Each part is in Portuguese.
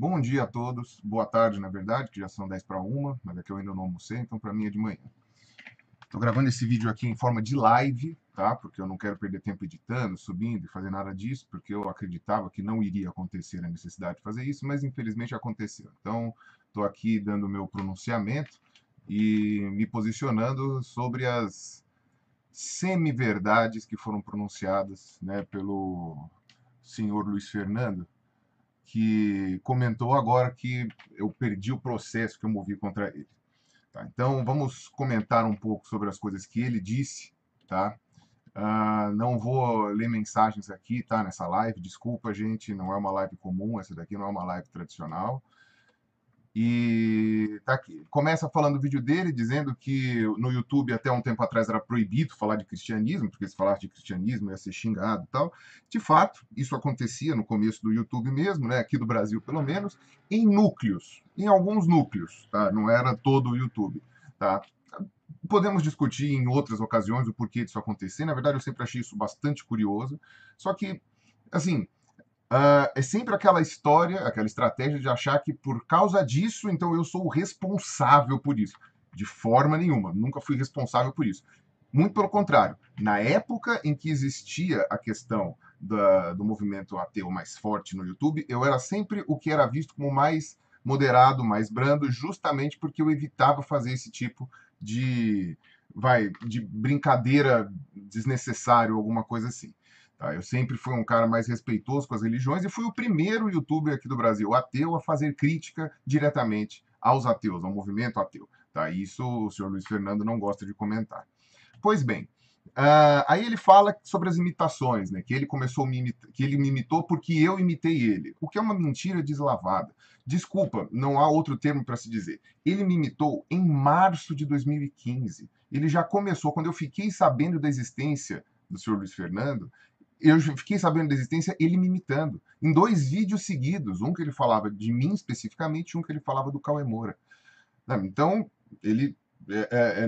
Bom dia a todos, boa tarde, na verdade, que já são 10 para uma, mas é que eu ainda não almocei, então para mim é de manhã. Estou gravando esse vídeo aqui em forma de live, tá? Porque eu não quero perder tempo editando, subindo e fazer nada disso, porque eu acreditava que não iria acontecer a necessidade de fazer isso, mas infelizmente aconteceu. Então, estou aqui dando o meu pronunciamento e me posicionando sobre as semi-verdades que foram pronunciadas, né, pelo senhor Luiz Fernando, que comentou agora que eu perdi o processo que eu movi contra ele. Tá? Então, vamos comentar um pouco sobre as coisas que ele disse. Tá? Não vou ler mensagens aqui, tá? Nessa live. Desculpa, gente, não é uma live comum. Essa daqui não é uma live tradicional. E tá aqui. Começa falando o vídeo dele, dizendo que no YouTube até um tempo atrás era proibido falar de cristianismo, porque se falasse de cristianismo ia ser xingado e tal. De fato, isso acontecia no começo do YouTube mesmo, né? Aqui do Brasil pelo menos, em núcleos, em alguns núcleos, tá? Não era todo o YouTube, tá? Podemos discutir em outras ocasiões o porquê disso acontecer. Na verdade, eu sempre achei isso bastante curioso. Só que, assim, é sempre aquela história, aquela estratégia de achar que por causa disso, então eu sou o responsável por isso. De forma nenhuma, nunca fui responsável por isso. Muito pelo contrário, na época em que existia a questão do movimento ateu mais forte no YouTube, eu era sempre o que era visto como mais moderado, mais brando, justamente porque eu evitava fazer esse tipo de, de brincadeira desnecessária ou alguma coisa assim. Tá? Eu sempre fui um cara mais respeitoso com as religiões e fui o primeiro youtuber aqui do Brasil ateu a fazer crítica diretamente aos ateus, ao movimento ateu. Tá? Isso o senhor Luiz Fernando não gosta de comentar. Pois bem, aí ele fala sobre as imitações, né? Que ele começou que ele me imitou porque eu imitei ele, o que é uma mentira deslavada. Desculpa, não há outro termo para se dizer. Ele me imitou em março de 2015. Ele já começou quando eu fiquei sabendo da existência do senhor Luiz Fernando. Eu fiquei sabendo da existência ele me imitando em dois vídeos seguidos, um que ele falava de mim especificamente, e um que ele falava do Cauê Moura. Então, ele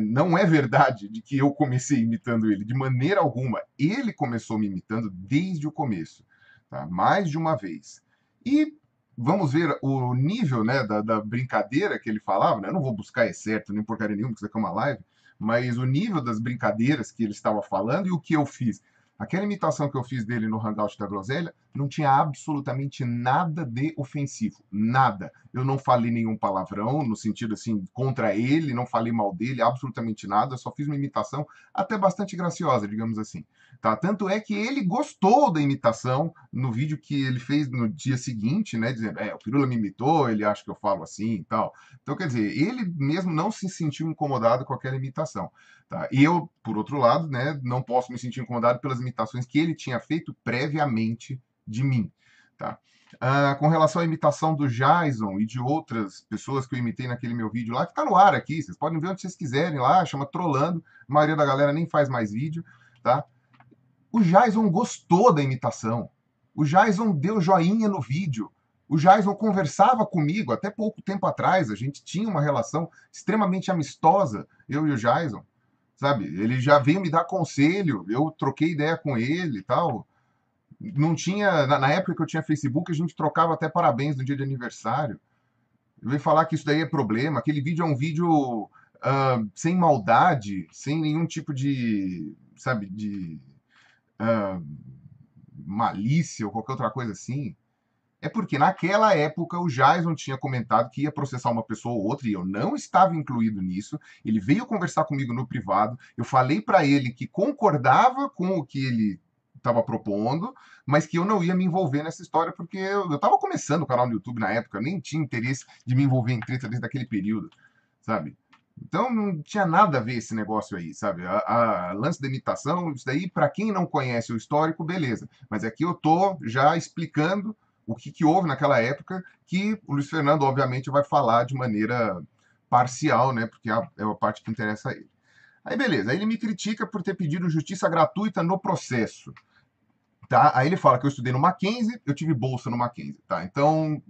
não é verdade de que eu comecei imitando ele, de maneira alguma. Ele começou me imitando desde o começo, tá? Mais de uma vez. E vamos ver o nível, né, da brincadeira que ele falava, né? Eu não vou buscar excerto nem porcaria nenhuma, porque isso aqui é uma live, mas o nível das brincadeiras que ele estava falando e o que eu fiz. Aquela imitação que eu fiz dele no Hangout da Groselha não tinha absolutamente nada de ofensivo. Nada. Eu não falei nenhum palavrão, no sentido assim, contra ele, não falei mal dele, absolutamente nada. Só fiz uma imitação até bastante graciosa, digamos assim. Tá? Tanto é que ele gostou da imitação no vídeo que ele fez no dia seguinte, né? Dizendo, o Pirula me imitou, ele acha que eu falo assim e tal. Então, quer dizer, ele mesmo não se sentiu incomodado com aquela imitação. Tá? E eu, por outro lado, né, não posso me sentir incomodado pelas imitações que ele tinha feito previamente de mim. Tá? Com relação à imitação do Jason e de outras pessoas que eu imitei naquele meu vídeo lá, que está no ar aqui, vocês podem ver onde vocês quiserem lá, chama Trolando, a maioria da galera nem faz mais vídeo, tá? O Jason gostou da imitação, o Jason deu joinha no vídeo, o Jason conversava comigo até pouco tempo atrás, a gente tinha uma relação extremamente amistosa, eu e o Jason, sabe? Ele já veio me dar conselho, eu troquei ideia com ele e tal. Não tinha, na época que eu tinha Facebook, a gente trocava até parabéns no dia de aniversário. Eu veio falar que isso daí é problema. Aquele vídeo é um vídeo sem maldade, sem nenhum tipo de, sabe, de uh, malícia ou qualquer outra coisa assim. É porque naquela época o Jason tinha comentado que ia processar uma pessoa ou outra e eu não estava incluído nisso. Ele veio conversar comigo no privado. Eu falei para ele que concordava com o que ele estava propondo, mas que eu não ia me envolver nessa história porque eu estava começando o canal no YouTube na época, eu nem tinha interesse de me envolver em treta desde aquele período, sabe? Então não tinha nada a ver esse negócio aí, sabe? A lance da imitação, isso daí, para quem não conhece o histórico, beleza. Mas aqui eu tô já explicando o que houve naquela época, que o Luiz Fernando, obviamente, vai falar de maneira parcial, né? Porque é a parte que interessa a ele. Aí, beleza. Aí ele me critica por ter pedido justiça gratuita no processo. Tá? Aí ele fala que eu estudei no Mackenzie, eu tive bolsa no Mackenzie. Tá? Então,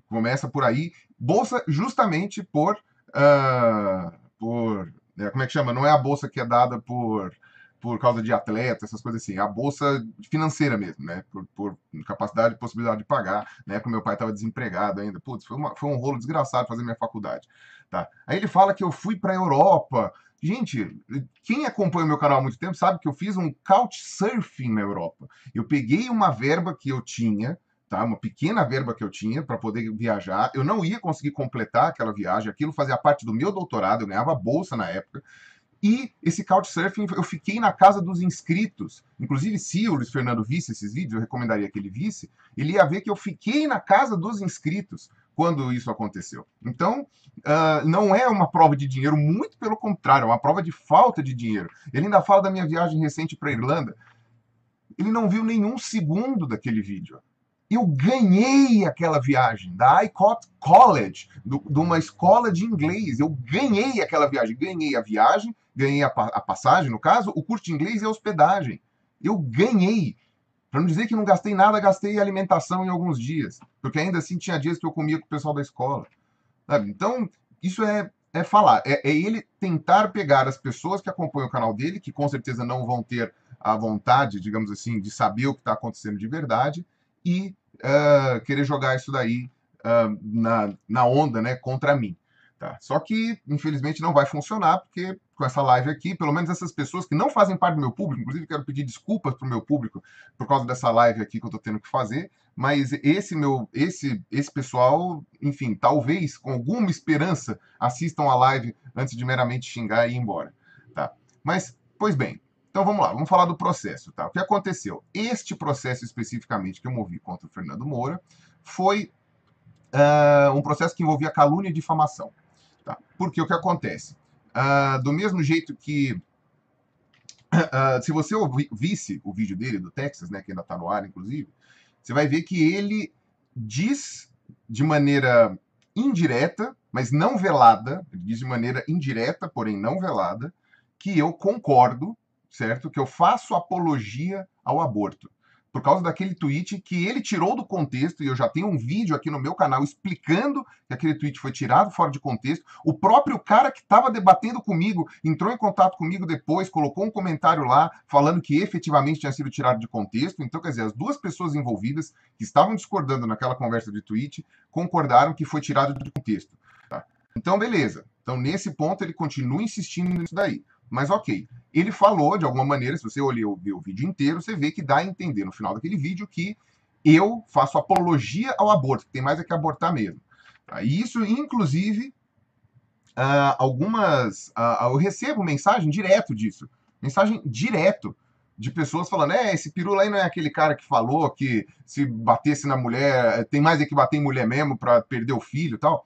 começa por aí. Bolsa justamente por. Como é que chama? Não é a bolsa que é dada por causa de atleta, essas coisas assim, a bolsa financeira mesmo, né? Por capacidade e possibilidade de pagar, né? Quando meu pai estava desempregado ainda. Putz, foi um rolo desgraçado fazer minha faculdade. Tá? Aí ele fala que eu fui para a Europa. Gente, quem acompanha o meu canal há muito tempo sabe que eu fiz um couchsurfing na Europa. Eu peguei uma verba que eu tinha, tá? Uma pequena verba que eu tinha para poder viajar. Eu não ia conseguir completar aquela viagem, aquilo fazia parte do meu doutorado, eu ganhava bolsa na época. E esse Couchsurfing, eu fiquei na casa dos inscritos. Inclusive, se o Luiz Fernando visse esses vídeos, eu recomendaria que ele visse, ele ia ver que eu fiquei na casa dos inscritos quando isso aconteceu. Então, não é uma prova de dinheiro, muito pelo contrário, é uma prova de falta de dinheiro. Ele ainda fala da minha viagem recente para a Irlanda. Ele não viu nenhum segundo daquele vídeo. Eu ganhei aquela viagem da ICOT College, de uma escola de inglês. Eu ganhei aquela viagem. Ganhei a viagem, ganhei a passagem, no caso, o curso de inglês e a hospedagem. Eu ganhei. Para não dizer que não gastei nada, gastei alimentação em alguns dias. Porque ainda assim tinha dias que eu comia com o pessoal da escola. Sabe? Então, isso é falar. É ele tentar pegar as pessoas que acompanham o canal dele, que com certeza não vão ter a vontade, digamos assim, de saber o que está acontecendo de verdade, e querer jogar isso daí na onda, né, contra mim. Tá? Só que, infelizmente, não vai funcionar, porque com essa live aqui, pelo menos essas pessoas que não fazem parte do meu público, inclusive quero pedir desculpas para o meu público por causa dessa live aqui que eu estou tendo que fazer, mas esse pessoal, enfim, talvez com alguma esperança assistam a live antes de meramente xingar e ir embora. Tá? Mas, pois bem, então vamos lá, vamos falar do processo. Tá? O que aconteceu? Este processo especificamente que eu movi contra o Fernando Moura foi um processo que envolvia calúnia e difamação. Tá? Porque o que acontece? Do mesmo jeito que, se você visse o vídeo dele, do Texas, né, que ainda está no ar, inclusive, você vai ver que ele diz de maneira indireta, mas não velada, ele diz de maneira indireta, porém não velada, que eu concordo, certo? Que eu faço apologia ao aborto. Por causa daquele tweet que ele tirou do contexto, e eu já tenho um vídeo aqui no meu canal explicando que aquele tweet foi tirado fora de contexto. O próprio cara que estava debatendo comigo entrou em contato comigo depois, colocou um comentário lá falando que efetivamente tinha sido tirado de contexto. Então, quer dizer, as duas pessoas envolvidas que estavam discordando naquela conversa de tweet concordaram que foi tirado de contexto. Tá? Então, beleza. Então, nesse ponto, ele continua insistindo nisso daí. Mas ok, ele falou de alguma maneira, se você olhar o vídeo inteiro, você vê que dá a entender no final daquele vídeo que eu faço apologia ao aborto, que tem mais é que abortar mesmo. E isso, inclusive, eu recebo mensagem direto disso, mensagem direto de pessoas falando, esse pirula aí não é aquele cara que falou que se batesse na mulher, tem mais é que bater em mulher mesmo para perder o filho e tal,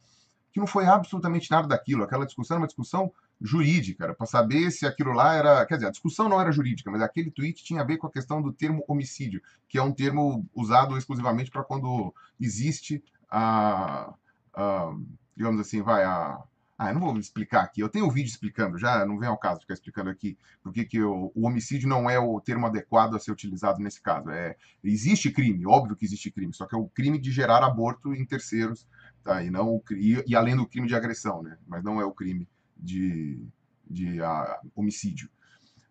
que não foi absolutamente nada daquilo. Aquela discussão era uma discussão jurídica, para saber se aquilo lá era. Quer dizer, a discussão não era jurídica, mas aquele tweet tinha a ver com a questão do termo homicídio, que é um termo usado exclusivamente para quando existe digamos assim, eu não vou explicar aqui. Eu tenho um vídeo explicando já, não vem ao caso ficar explicando aqui porque que o homicídio não é o termo adequado a ser utilizado nesse caso. Existe crime, óbvio que existe crime, só que é o crime de gerar aborto em terceiros, tá? E além do crime de agressão, né? Mas não é o crime de homicídio.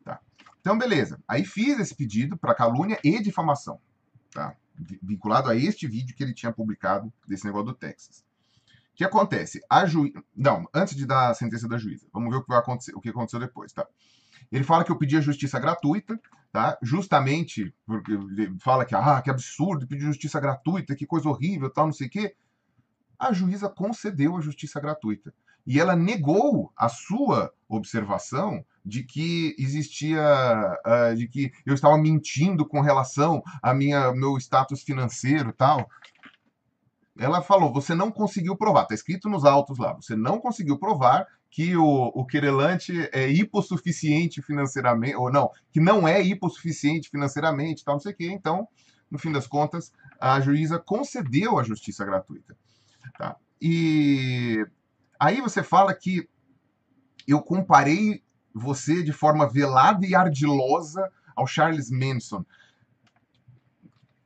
Tá? Então, beleza. Aí fiz esse pedido para calúnia e difamação, tá? Vinculado a este vídeo que ele tinha publicado desse negócio do Texas. O que acontece? Não, antes de dar a sentença da juíza, vamos ver o que vai acontecer, o que aconteceu depois, tá? Ele fala que eu pedi a justiça gratuita, tá? Justamente porque ele fala que absurdo, pedir justiça gratuita, que coisa horrível, tal, não sei o quê. A juíza concedeu a justiça gratuita. E ela negou a sua observação de que existia, de que eu estava mentindo com relação a meu status financeiro e tal. Ela falou, você não conseguiu provar, está escrito nos autos lá, você não conseguiu provar que o querelante é hipossuficiente financeiramente, ou não, que não é hipossuficiente financeiramente, tal, não sei o quê. Então, no fim das contas, a juíza concedeu a justiça gratuita. Tá? E aí você fala que eu comparei você de forma velada e ardilosa ao Charles Manson.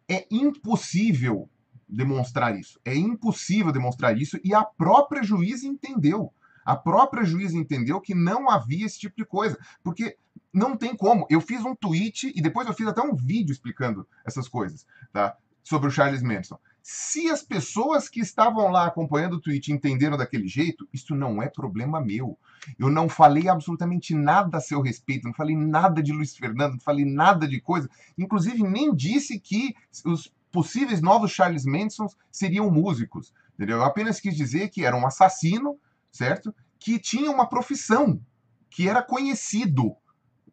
É impossível demonstrar isso. É impossível demonstrar isso e a própria juíza entendeu. A própria juíza entendeu que não havia esse tipo de coisa. Porque Não tem como. Eu fiz um tweet e depois eu fiz até um vídeo explicando essas coisas, tá? Sobre o Charles Manson. Se as pessoas que estavam lá acompanhando o tweet entenderam daquele jeito, isso não é problema meu. Eu não falei absolutamente nada a seu respeito, não falei nada de Luiz Fernando, não falei nada de coisa. Inclusive, nem disse que os possíveis novos Charles Manson seriam músicos. Entendeu? Eu apenas quis dizer que era um assassino, certo? Que tinha uma profissão, que era conhecido.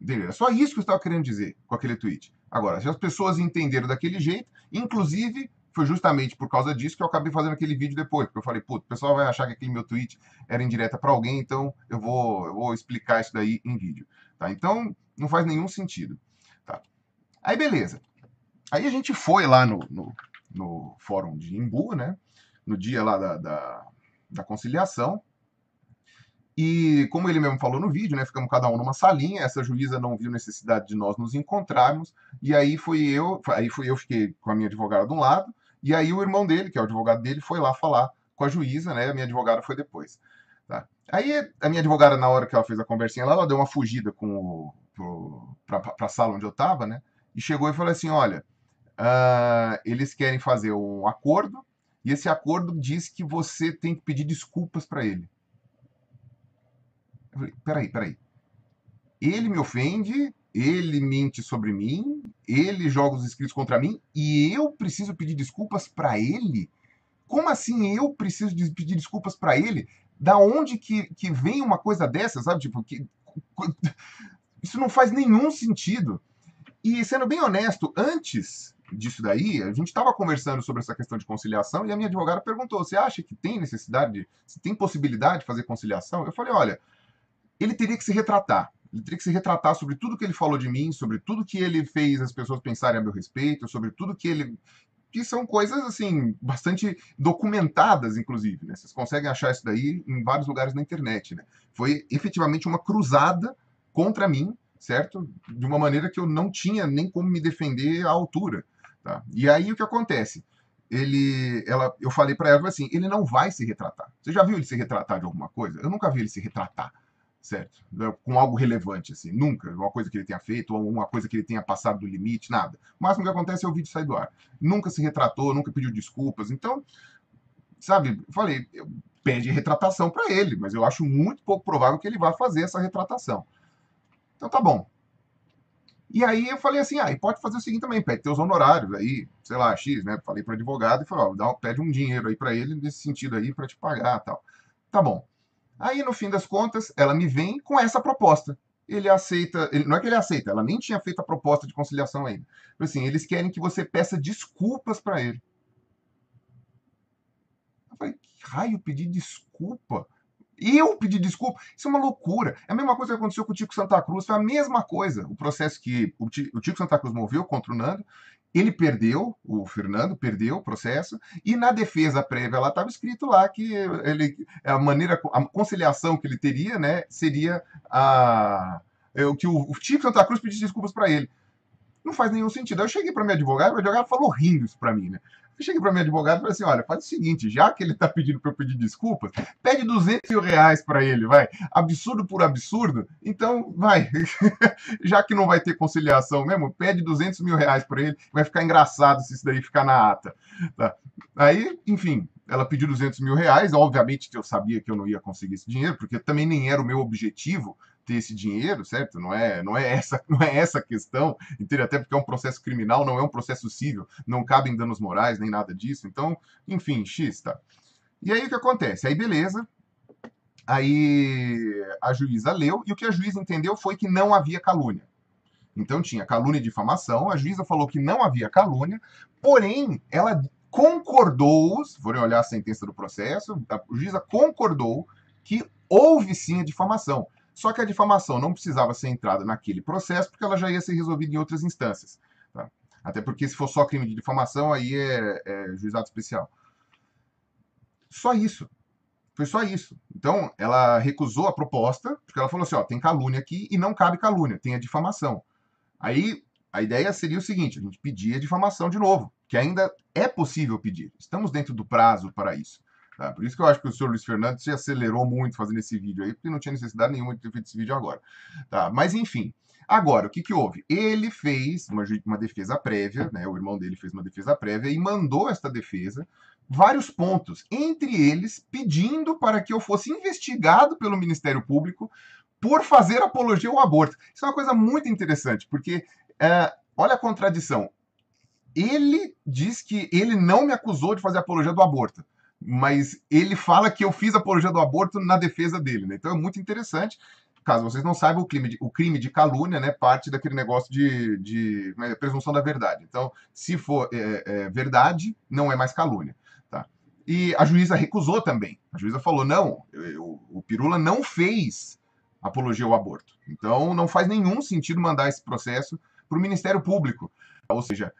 Entendeu? É só isso que eu estava querendo dizer com aquele tweet. Agora, se as pessoas entenderam daquele jeito, inclusive foi justamente por causa disso que eu acabei fazendo aquele vídeo depois, porque eu falei, putz, o pessoal vai achar que aquele meu tweet era indireta para alguém, então eu vou explicar isso daí em vídeo. Tá? Então, não faz nenhum sentido. Tá? Aí, beleza. Aí a gente foi lá no fórum de Imbu, né? No dia lá da conciliação, e como ele mesmo falou no vídeo, né, ficamos cada um numa salinha, essa juíza não viu necessidade de nós nos encontrarmos, e aí fui eu fiquei com a minha advogada de um lado, e aí o irmão dele, que é o advogado dele, foi lá falar com a juíza, né, a minha advogada foi depois. Tá? Aí a minha advogada, na hora que ela fez a conversinha lá, ela deu uma fugida para a sala onde eu estava, né, e chegou e falou assim, olha, eles querem fazer um acordo, e esse acordo diz que você tem que pedir desculpas para ele. Eu falei, peraí. Ele me ofende, ele mente sobre mim, ele joga os escritos contra mim e eu preciso pedir desculpas para ele? Como assim eu preciso pedir desculpas para ele? Da onde que vem uma coisa dessa, sabe? Tipo, isso não faz nenhum sentido. E sendo bem honesto, antes disso daí, a gente estava conversando sobre essa questão de conciliação e a minha advogada perguntou: você acha que tem necessidade, se tem possibilidade de fazer conciliação? Eu falei: olha, ele teria que se retratar. Ele teria que se retratar sobre tudo que ele falou de mim, sobre tudo que ele fez as pessoas pensarem a meu respeito, sobre tudo que ele. Que são coisas, assim, bastante documentadas, inclusive. Né? Vocês conseguem achar isso daí em vários lugares na internet. Né? Foi efetivamente uma cruzada contra mim, certo? De uma maneira que eu não tinha nem como me defender à altura. Tá? E aí o que acontece? Eu falei para ela assim: ele não vai se retratar. Você já viu ele se retratar de alguma coisa? Eu nunca vi ele se retratar, certo? Com algo relevante, assim, nunca. Uma coisa que ele tenha feito, ou uma coisa que ele tenha passado do limite, nada. O máximo que acontece é o vídeo sair do ar. Nunca se retratou, nunca pediu desculpas. Então, sabe, eu falei, pede retratação para ele, mas eu acho muito pouco provável que ele vá fazer essa retratação. Então tá bom. E aí eu falei assim, e pode fazer o seguinte também, pede teus honorários aí, sei lá, X, né? Falei para o advogado e falei, pede um dinheiro aí para ele nesse sentido aí para te pagar, tal. Tá bom. Aí, no fim das contas, ela me vem com essa proposta. Ele aceita, não é que ele aceita, ela nem tinha feito a proposta de conciliação ainda. Assim, eles querem que você peça desculpas para ele. Eu falei, que raio pedir desculpa? Eu pedir desculpa? Isso é uma loucura. É a mesma coisa que aconteceu com o Tico Santa Cruz, foi a mesma coisa. O processo que o Tico Santa Cruz moveu contra o Nando, ele perdeu, o Fernando perdeu o processo, e na defesa prévia lá estava escrito lá que a conciliação que ele teria, né, seria que o Tico Santa Cruz pedisse desculpas para ele. Não faz nenhum sentido. Aí eu cheguei para minha advogada falou rindo isso para mim, né? Eu cheguei para minha advogada e falei assim: olha, faz o seguinte, já que ele está pedindo para eu pedir desculpas, pede R$ 200 mil para ele, vai. Absurdo por absurdo, então vai. Já que não vai ter conciliação mesmo, pede R$ 200 mil para ele, vai ficar engraçado se isso daí ficar na ata. Tá? Aí, enfim, ela pediu R$ 200 mil, obviamente que eu sabia que eu não ia conseguir esse dinheiro, porque também nem era o meu objetivo ter esse dinheiro, certo? Não é essa a questão, entendeu? Até porque é um processo criminal, não é um processo civil, não cabem danos morais nem nada disso. Então, enfim, X, tá? E aí o que acontece? Aí beleza. Aí a juíza leu e o que a juíza entendeu foi que não havia calúnia. Então tinha calúnia e difamação, a juíza falou que não havia calúnia, porém ela concordou, se forem olhar a sentença do processo, a juíza concordou que houve sim a difamação. Só que a difamação não precisava ser entrada naquele processo, porque ela já ia ser resolvida em outras instâncias. Tá? Até porque se for só crime de difamação, aí é juizado especial. Só isso. Foi só isso. Então, ela recusou a proposta, porque ela falou assim, tem calúnia aqui e não cabe calúnia, tem a difamação. Aí, a ideia seria o seguinte, a gente pedir a difamação de novo, que ainda é possível pedir. Estamos dentro do prazo para isso. Tá? Por isso que eu acho que o senhor Luiz Fernando se acelerou muito fazendo esse vídeo aí, porque não tinha necessidade nenhuma de ter feito esse vídeo agora. Tá? Mas, enfim, Agora, o que que houve? Ele fez uma defesa prévia, né? O irmão dele fez uma defesa prévia e mandou esta defesa vários pontos, entre eles pedindo para que eu fosse investigado pelo Ministério Público por fazer apologia ao aborto. Isso é uma coisa muito interessante, porque olha a contradição. Ele diz que ele não me acusou de fazer apologia do aborto, mas ele fala que eu fiz apologia do aborto na defesa dele, né? Então é muito interessante. Caso vocês não saibam, o crime de calúnia, né, parte daquele negócio de presunção da verdade. Então, se for verdade, não é mais calúnia. Tá? E a juíza recusou também. A juíza falou: não, o Pirula não fez apologia ao aborto. Então, não faz nenhum sentido mandar esse processo para o Ministério Público. Ou seja,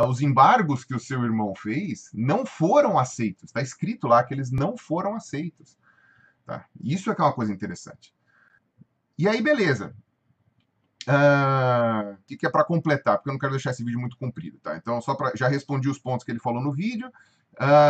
os embargos que o seu irmão fez não foram aceitos. Está escrito lá que eles não foram aceitos. Tá? Isso é que é uma coisa interessante. E aí, beleza. O que é para completar? Porque eu não quero deixar esse vídeo muito comprido, tá? Então, já respondi os pontos que ele falou no vídeo.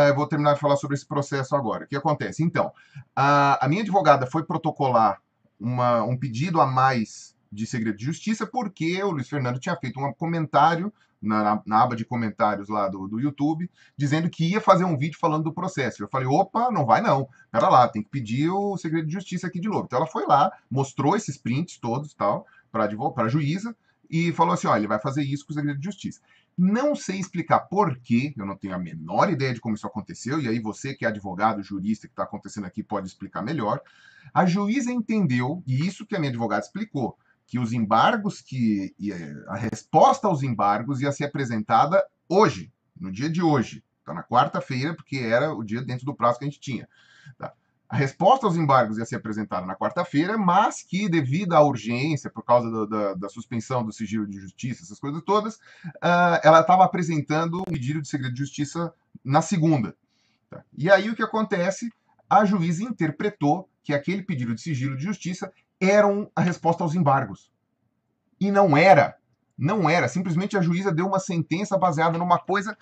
Eu vou terminar de falar sobre esse processo agora. O que acontece? Então, a minha advogada foi protocolar um pedido a mais de segredo de justiça porque o Luiz Fernando tinha feito um comentário na aba de comentários lá do YouTube, dizendo que ia fazer um vídeo falando do processo. Eu falei: opa, não vai não. Pera lá, tem que pedir o segredo de justiça aqui de novo. Então ela foi lá, mostrou esses prints todos tal, para a juíza, e falou assim: olha, ele vai fazer isso com o segredo de justiça. Não sei explicar por quê, eu não tenho a menor ideia de como isso aconteceu, e aí você que é advogado, jurista, que está acontecendo aqui, pode explicar melhor. A juíza entendeu, e isso que a minha advogada explicou, que os embargos, a resposta aos embargos ia ser apresentada hoje, no dia de hoje. Tá na quarta-feira, porque era o dia dentro do prazo que a gente tinha. Tá? A resposta aos embargos ia ser apresentada na quarta-feira, mas que, devido à urgência, por causa da suspensão do sigilo de justiça, essas coisas todas, ela estava apresentando um pedido de segredo de justiça na segunda. Tá? E aí o que acontece? A juíza interpretou que aquele pedido de sigilo de justiça era a resposta aos embargos. E não era. Não era. Simplesmente a juíza deu uma sentença baseada numa coisa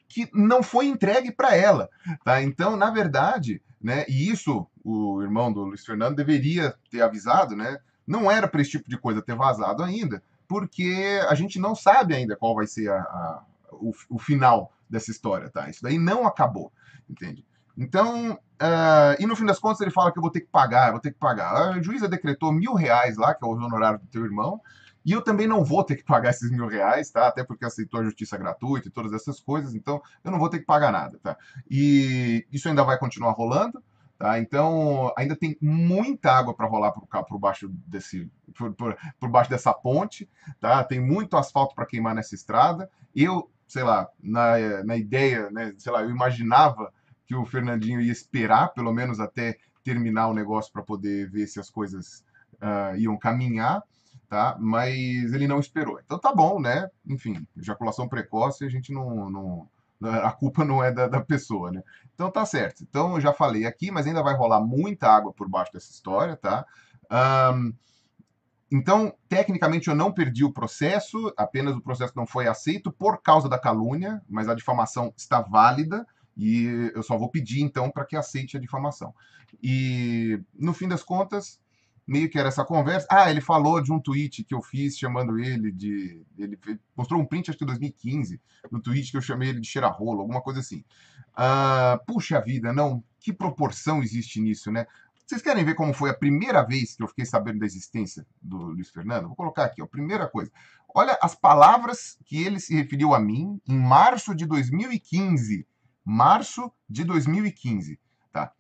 que não foi entregue para ela. Tá? Então, na verdade, né, e isso o irmão do Luiz Fernando deveria ter avisado, né? Não era para esse tipo de coisa ter vazado ainda, porque a gente não sabe ainda qual vai ser o final dessa história. Tá? Isso daí não acabou, entende? Então, e no fim das contas ele fala que eu vou ter que pagar, eu vou ter que pagar. A juíza decretou R$ 1.000 lá, que é o honorário do teu irmão, e eu também não vou ter que pagar esses R$ 1.000, tá? Até porque aceitou a justiça gratuita e todas essas coisas, então eu não vou ter que pagar nada, tá? E isso ainda vai continuar rolando, tá? Então ainda tem muita água para rolar por baixo por baixo dessa ponte, tá? Tem muito asfalto para queimar nessa estrada. Eu, sei lá, na ideia, né? Sei lá, eu imaginava que o Fernandinho ia esperar, pelo menos até terminar o negócio para poder ver se as coisas iam caminhar, tá? Mas ele não esperou. Então tá bom, né? Enfim, ejaculação precoce, a gente a culpa não é da pessoa, né? Então tá certo. Então eu já falei aqui, mas ainda vai rolar muita água por baixo dessa história, tá? Então, tecnicamente, eu não perdi o processo, apenas o processo não foi aceito por causa da calúnia, mas a difamação está válida, e eu só vou pedir, então, para que aceite a difamação. E, no fim das contas, meio que era essa conversa. Ele falou de um tweet que eu fiz chamando ele de... Ele mostrou um print, acho que de 2015, no tweet que eu chamei ele de cheira-rolo, alguma coisa assim. Puxa vida, não, que proporção existe nisso, né? Vocês querem ver como foi a primeira vez que eu fiquei sabendo da existência do Luiz Fernando? Vou colocar aqui, ó, primeira coisa. Olha as palavras que ele se referiu a mim em março de 2015. Março de 2015, tá?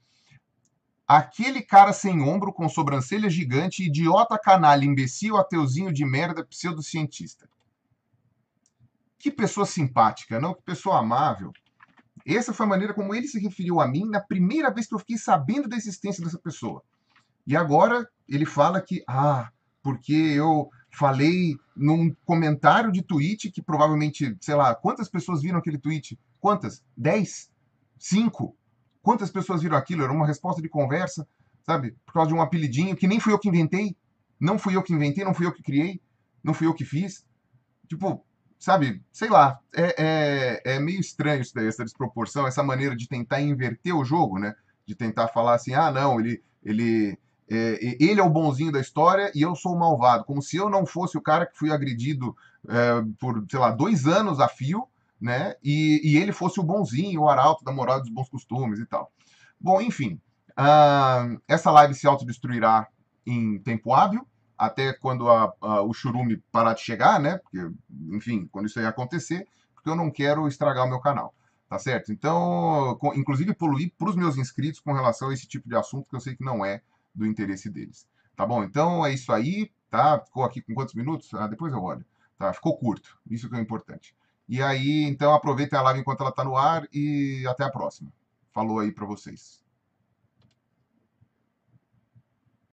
Aquele cara sem ombro, com sobrancelha gigante, idiota, canalha, imbecil, ateuzinho de merda, pseudocientista. Que pessoa simpática, não? Que pessoa amável. Essa foi a maneira como ele se referiu a mim na primeira vez que eu fiquei sabendo da existência dessa pessoa. E agora ele fala que, porque eu falei num comentário de tweet que provavelmente, sei lá, quantas pessoas viram aquele tweet? Quantas? 10? 5? Quantas pessoas viram aquilo? Era uma resposta de conversa, sabe? Por causa de um apelidinho que nem fui eu que inventei. Não fui eu que inventei, não fui eu que criei, não fui eu que fiz. Tipo, sabe, sei lá, é meio estranho isso daí, essa desproporção, essa maneira de tentar inverter o jogo, né? De tentar falar assim, não, ele ele é o bonzinho da história e eu sou o malvado, como se eu não fosse o cara que fui agredido por, sei lá, 2 anos a fio, né? E ele fosse o bonzinho, o arauto da moral e dos bons costumes e tal. Bom, enfim, essa live se autodestruirá em tempo hábil, até quando o churume parar de chegar, né? Porque, enfim, quando isso aí acontecer, porque eu não quero estragar o meu canal, tá certo? Então, inclusive poluir para os meus inscritos com relação a esse tipo de assunto que eu sei que não é do interesse deles. Tá bom? Então é isso aí, tá? Ficou aqui com quantos minutos? Depois eu olho. Tá? Ficou curto, isso que é importante. E aí, então aproveitem a live enquanto ela está no ar e até a próxima. Falou aí para vocês.